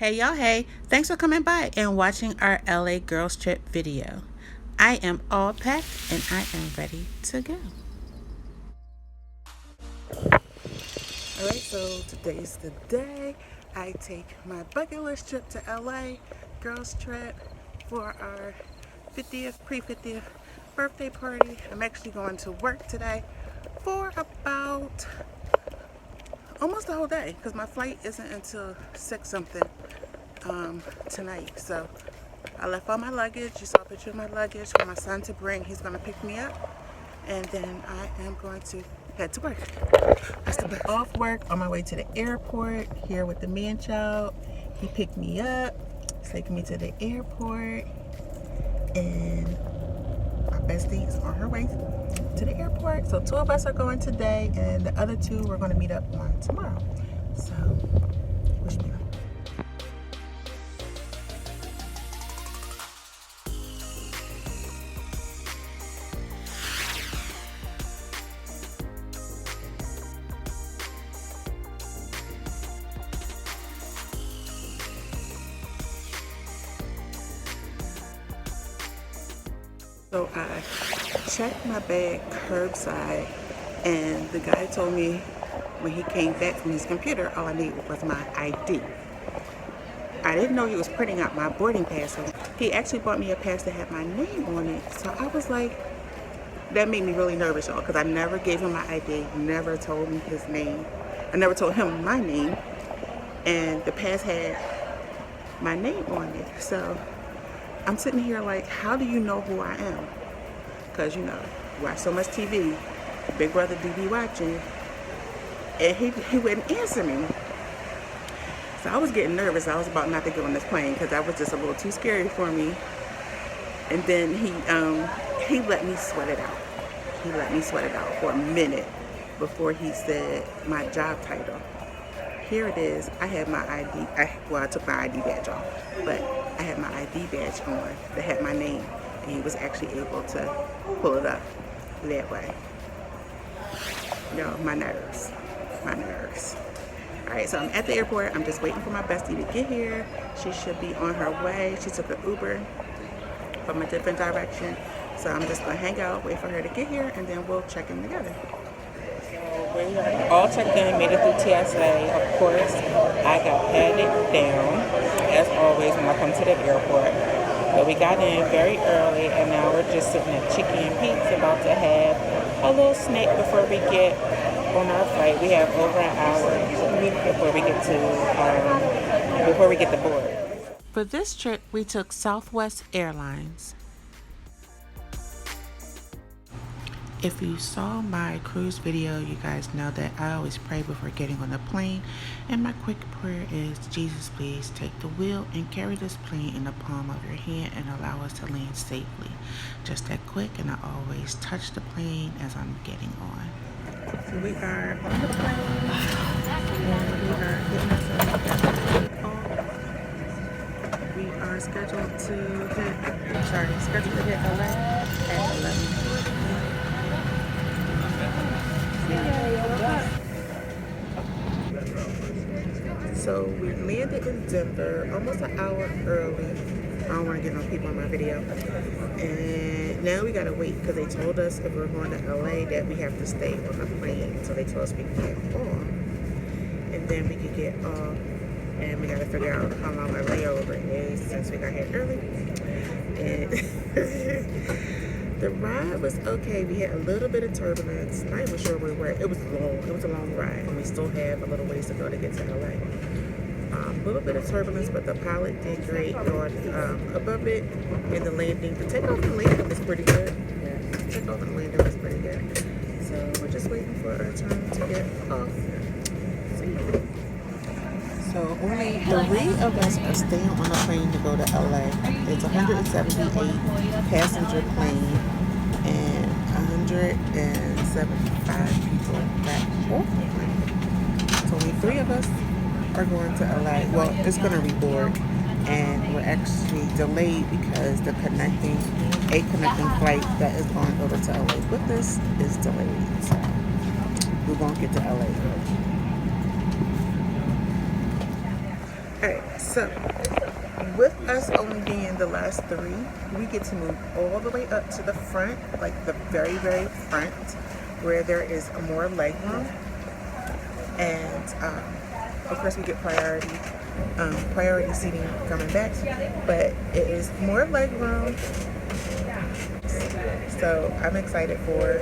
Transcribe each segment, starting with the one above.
Hey y'all, hey, thanks for coming by and watching our LA girls trip video. I am all packed and I am ready to go. Alright, so today's the day I take my bucket list trip to LA girls trip for our 50th, pre-50th birthday party. I'm actually going to work today for about almost the whole day because my flight isn't until 6 something tonight. So I left all my luggage. You saw a picture of my luggage for my son to bring. He's going to pick me up and then I am going to head to work. I stepped off work on my way to the airport here with the man child. He picked me up, taking me to the airport, and my bestie is on her way to the airport. So 2 of us are going today and the other 2 we're going to meet up on tomorrow. So wish me luck. So I checked my bag curbside, and the guy told me when he came back from his computer, all I needed was my ID. I didn't know he was printing out my boarding pass. So he actually bought me a pass that had my name on it. So I was like, that made me really nervous, y'all, because I never gave him my ID, never told him his name. I never told him my name, and the pass had my name on it. So I'm sitting here like, how do you know who I am? Because, you know, you watch so much TV, Big Brother do be watching, and he wouldn't answer me. So I was getting nervous. I was about not to get on this plane because that was just a little too scary for me. And then he let me sweat it out. He let me sweat it out for a minute before he said my job title. Here it is. I had my ID. I took my ID badge off, but I had my ID badge on that had my name, and he was actually able to pull it up that way. Yo, my nerves. All right, so I'm at the airport. I'm just waiting for my bestie to get here. She should be on her way. She took an Uber from a different direction. So I'm just gonna hang out, wait for her to get here, and then we'll check in together. We are all checked in, made it through TSA. Of course, I got patted down, as always, when I come to the airport. But we got in very early, and now we're just sitting at Chicken and Pete's, about to have a little snack before we get on our flight. We have over an hour before we get to board. For this trip, we took Southwest Airlines. If you saw my cruise video, you guys know that I always pray before getting on the plane. And my quick prayer is, Jesus, please take the wheel and carry this plane in the palm of your hand and allow us to land safely. Just that quick, and I always touch the plane as I'm getting on. So we are on the plane, and we are getting ourselves off. We are scheduled to hit LA at 11:40. So we landed in Denver almost an hour early. I don't want to get no people on my video. And now we gotta wait because they told us if we're going to LA that we have to stay on the plane. So they told us we can get off, and then we could get off, and we gotta figure out how long our layover is since we got here early. And the ride was okay. We had a little bit of turbulence. Not even sure where we were. It was long. It was a long ride, and we still have a little ways to go to get to LA. A little bit of turbulence, but the pilot did great going above it, and the landing. The takeoff and landing was pretty good. Yeah, the takeoff and landing was pretty good. So we're just waiting for our turn to get off. So only 3 of us are staying on the plane to go to LA. It's 178 passenger plane and 175 people back off the plane. So only 3 of us are going to LA. Well, it's going to reboard, and we're actually delayed because a connecting flight that is going over to LA with us is delayed. So we won't get to LA. Alright, so with us only being the last three, we get to move all the way up to the front, like the very, very front, where there is more leg room. And of course, we get priority seating coming back, but it is more leg room. So I'm excited for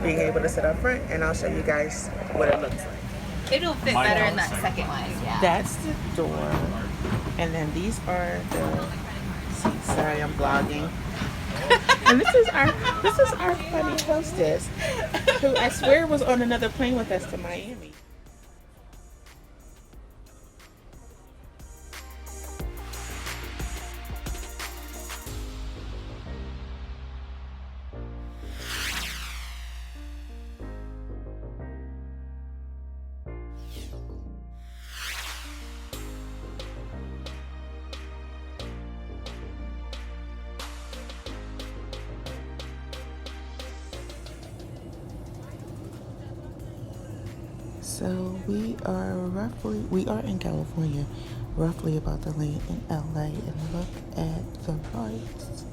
being able to sit up front, and I'll show you guys what it looks like. It'll fit better in that second one. Yeah. That's the door, and then these are the seats. Sorry, I'm vlogging. And this is our funny hostess, who I swear was on another plane with us to Miami. So we are in California, roughly about to land in LA, and look at the lights.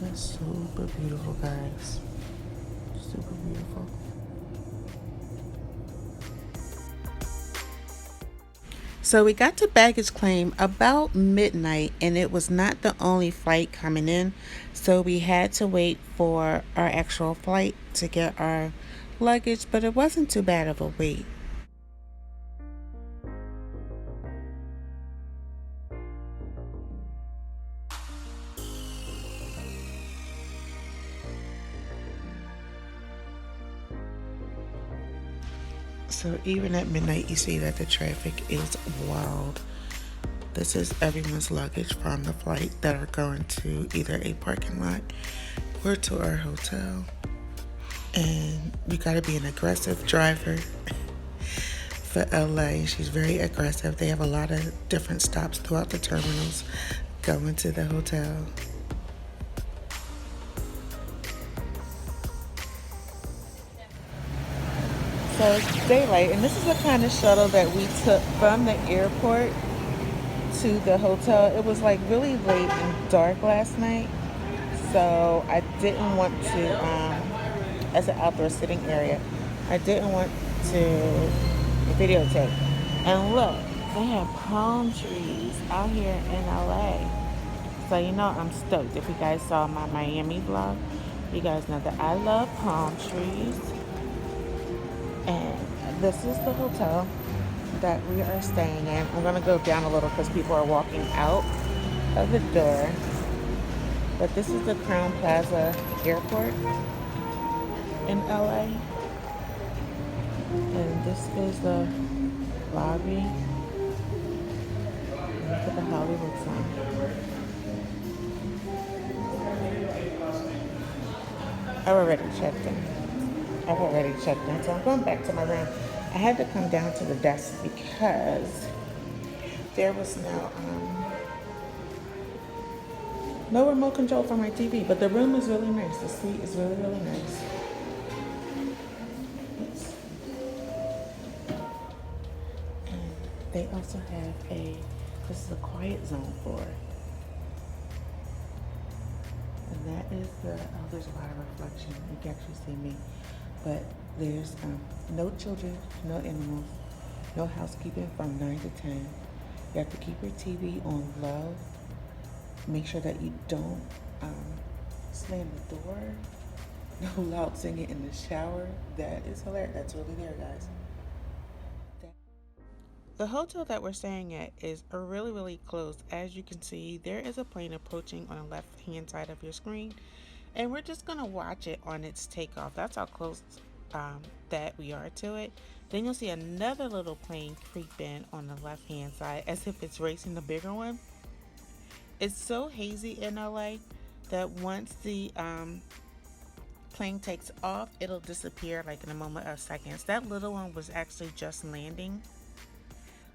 That's super beautiful, guys. Super beautiful. So we got to baggage claim about midnight, and it was not the only flight coming in. So we had to wait for our actual flight to get our luggage, but it wasn't too bad of a wait. So even at midnight, you see that the traffic is wild. This is everyone's luggage from the flight that are going to either a parking lot or to our hotel. And you gotta be an aggressive driver for LA. She's very aggressive. They have a lot of different stops throughout the terminals going to the hotel. So it's daylight, and this is the kind of shuttle that we took from the airport to the hotel. It was like really late and dark last night, so I didn't want to, as an outdoor sitting area, I didn't want to videotape. And look, they have palm trees out here in LA. So you know I'm stoked. If you guys saw my Miami vlog, you guys know that I love palm trees. And this is the hotel that we are staying in. I'm gonna go down a little because people are walking out of the door. But this is the Crown Plaza Airport in LA. And this is the lobby. Look at the Hollywood sign. I've already checked in, so I'm going back to my room. I had to come down to the desk because there was no remote control for my TV, but the room is really nice. The suite is really, really nice. And they also have this is a quiet zone floor. And that is there's a lot of reflection. You can actually see me. But there's no children, no animals, no housekeeping from 9 to 10. You have to keep your TV on low. Make sure that you don't slam the door. No loud singing in the shower. That is hilarious. That's really there, guys. The hotel that we're staying at is really, really close. As you can see, there is a plane approaching on the left-hand side of your screen. And we're just going to watch it on its takeoff. That's how close that we are to it. Then you'll see another little plane creep in on the left-hand side as if it's racing the bigger one. It's so hazy in LA that once the plane takes off, it'll disappear like in a moment of seconds. That little one was actually just landing,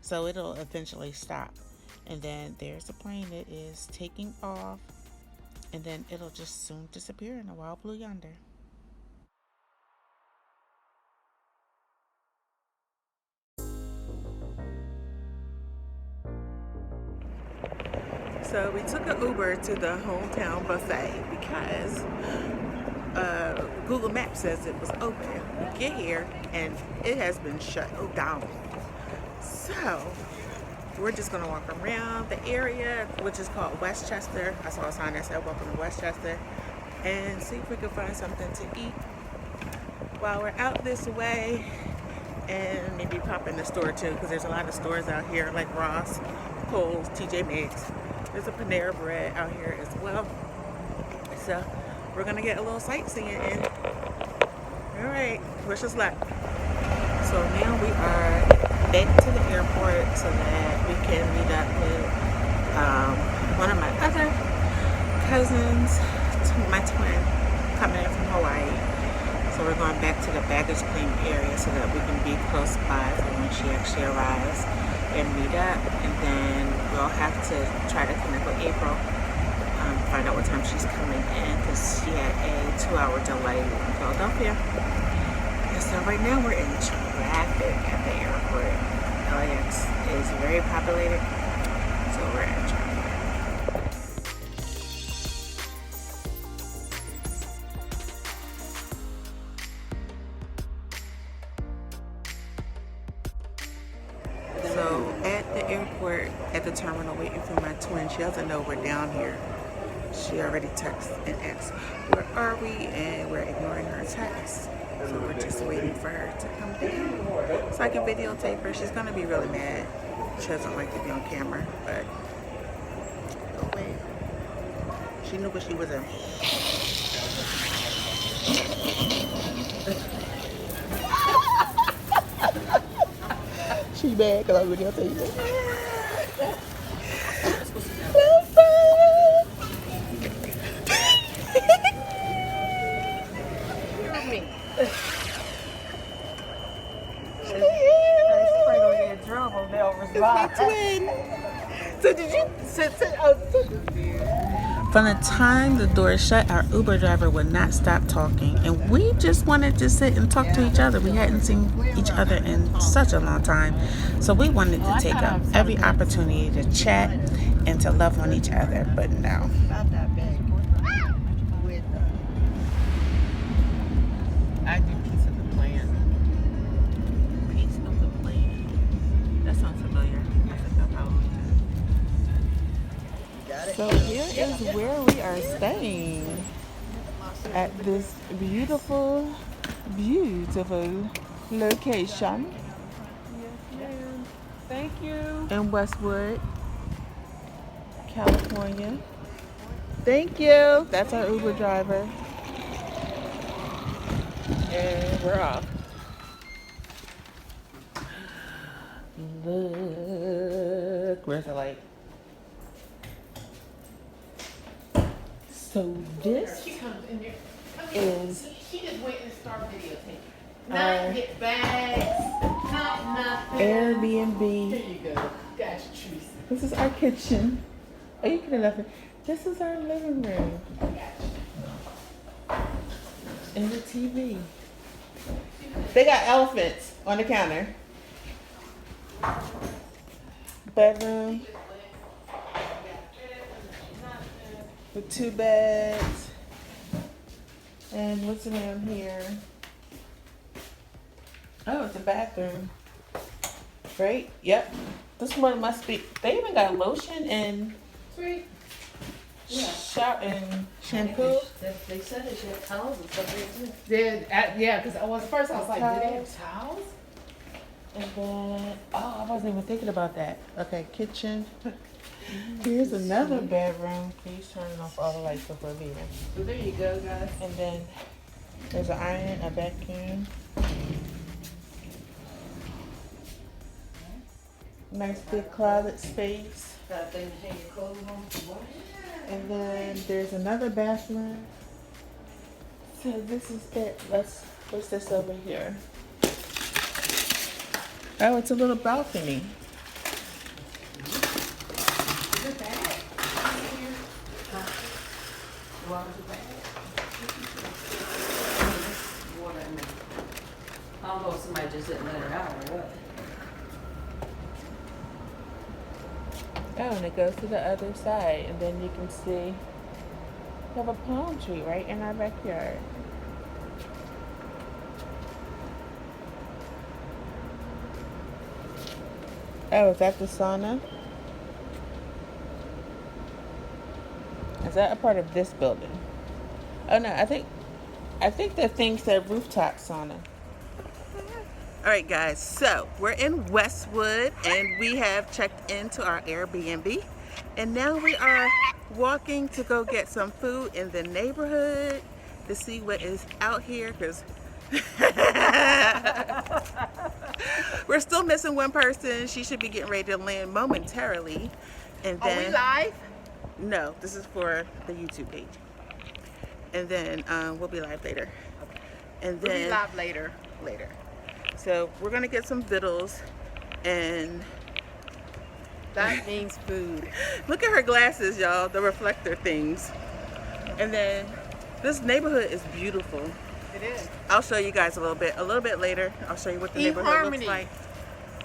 so it'll eventually stop. And then there's the plane that is taking off, and then it'll just soon disappear in a wild blue yonder. So we took an Uber to the hometown buffet because Google Maps says it was open. We get here and it has been shut down. So we're just gonna walk around the area, which is called Westchester. I saw a sign that said welcome to Westchester, and see if we can find something to eat while we're out this way, and maybe pop in the store too, because there's a lot of stores out here like Ross, Kohl's, TJ Maxx. There's a Panera Bread out here as well. So we're gonna get a little sightseeing in. All right, wish us luck. So now we are back to the airport so that we can meet up with one of my other cousins, my twin, coming in from Hawaii. So we're going back to the baggage claim area so that we can be close by for when she actually arrives and meet up. And then we'll have to try to connect with April, find out what time she's coming in, because she had a 2-hour delay in Philadelphia. And so right now we're in traffic at the airport. LAX is very populated, so we're in traffic. So at the airport, at the terminal, waiting for my twin. She doesn't know we're down here. She already texted and asked, where are we? And we're ignoring her text. So we're just waiting for her to come down so I can videotape her. She's gonna be really mad. She doesn't like to be on camera, but oh wait. She knew what she was in. She mad because I'm videotaping. My twin. So did you sit? From the time the door shut, our Uber driver would not stop talking, and we just wanted to sit and talk to each other. We hadn't seen each other in such a long time, so we wanted to take up every opportunity to chat and to love on each other. But no. I do piece of the plan. Piece of the plan. That sounds familiar. I think I probably have. So here is where we are staying at this beautiful, beautiful location. Yes, ma'am. Thank you. In Westwood, California. Thank you. That's our Uber driver. And we're off. Look, where's the light? So this She comes in there. is She just went and started videotaping. Not get bags, not nothing. There Airbnb. you go. Gotcha, Teresa. This is our kitchen. Oh, you could have left it. This is our living room. And the TV. They got elephants on the counter. Bedroom. With 2 beds. And what's around here? Oh, it's a bathroom. Right? Yep. This one must be. They even got lotion and Sweet. shower and shampoo. They said they should have towels and stuff there too. Yeah, because at first I was like, did they have towels? And then, oh, I wasn't even thinking about that. Okay, kitchen. Here's another bedroom. Please turn off all the lights before leaving. So there you go, guys. And then there's an iron, a vacuum. Nice big closet space. Got a thing to hang your clothes on. And then there's another bathroom. So this is it. What's this over here? Oh, it's a little balcony. I don't know if somebody just didn't let her out or what. Oh, and it goes to the other side, and then you can see we have a palm tree right in our backyard. Oh, is that the sauna? Is that a part of this building? Oh no, I think the thing said rooftop sauna. All right, guys, so we're in Westwood and we have checked into our Airbnb, and now we are walking to go get some food in the neighborhood to see what is out here, because we're still missing one person. She should be getting ready to land momentarily. And then, Are we live? No, this is for the YouTube page. And then we'll be live later. And then We'll be live later. So we're gonna get some vittles, and That means food. look at her glasses, y'all, the reflector things. And then this neighborhood is beautiful. It is. I'll show you guys a little bit later. I'll show you what the neighborhood looks like.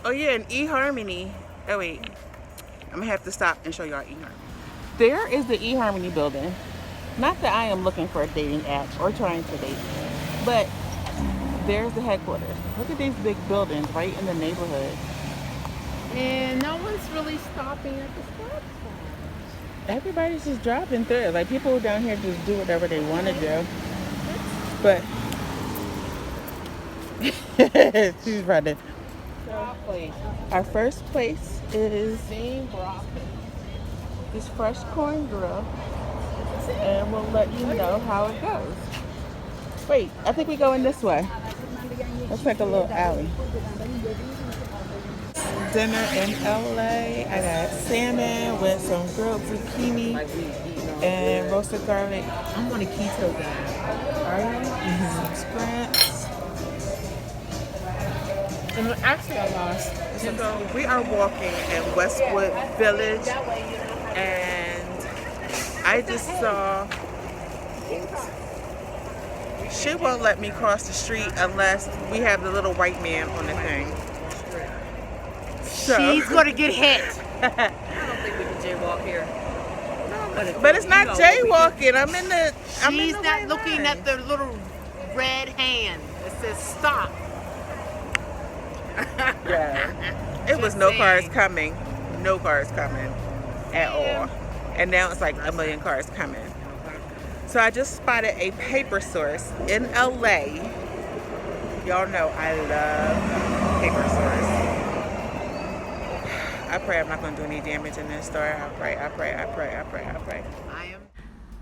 Oh yeah, and eHarmony. Oh wait, I'm gonna have to stop and show y'all eHarmony. There is the eHarmony building. Not that I am looking for a dating app or trying to date, but there's the headquarters. Look at these big buildings right in the neighborhood. And no one's really stopping at the stop sign. Everybody's just driving through. Like, people down here just do whatever they want to do. But she's running. Our first place is this fresh corn grill, and we'll let you know how it goes. Wait, I think we go in this way. Looks like a little alley. Dinner in LA. I got salmon with some grilled zucchini and roasted garlic. I'm on a keto diet. Are you? Some scraps. And actually, I lost. So we are walking in Westwood Village, and I just saw. She won't let me cross the street unless we have the little white man on the thing. So. She's gonna get hit. I don't think we can jaywalk here. But it's not jaywalking. I'm in the. She's not looking at the little red hand that says stop. Yeah. It was no cars coming. No cars coming at all. And now it's like a million cars coming. So I just spotted a paper source in LA. Y'all know I love paper source. I pray I'm not going to do any damage in this store. I pray. I am.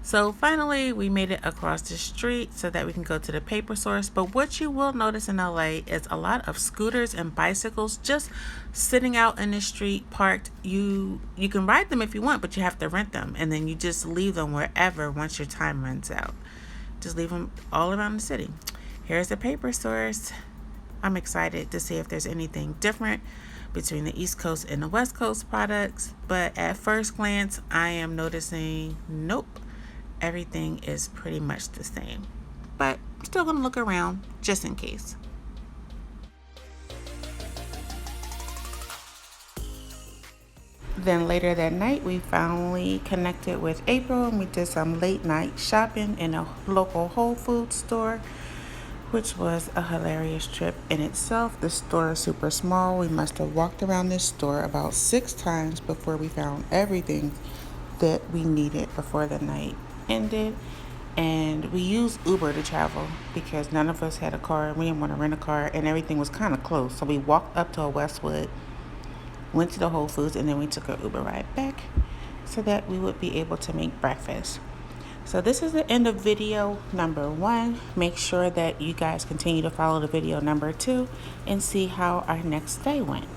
So finally, we made it across the street so that we can go to the paper source. But what you will notice in LA is a lot of scooters and bicycles just sitting out in the street parked. You can ride them if you want, but you have to rent them. And then you just leave them wherever once your time runs out. Just leave them all around the city. Here's the paper source. I'm excited to see if there's anything different between the East Coast and the West Coast products. But at first glance, I am noticing, nope. Everything is pretty much the same, but I'm still gonna look around just in case. Then later that night, we finally connected with April and we did some late night shopping in a local Whole Foods store, which was a hilarious trip in itself. The store is super small. We must have walked around this store about 6 times before we found everything that we needed before the night ended. And we used Uber to travel because none of us had a car. We didn't want to rent a car, and everything was kind of close. So we walked up to a Westwood, went to the Whole Foods, and then we took an Uber ride back so that we would be able to make breakfast. So this is the end of video number 1. Make sure that you guys continue to follow the video number 2 and see how our next day went.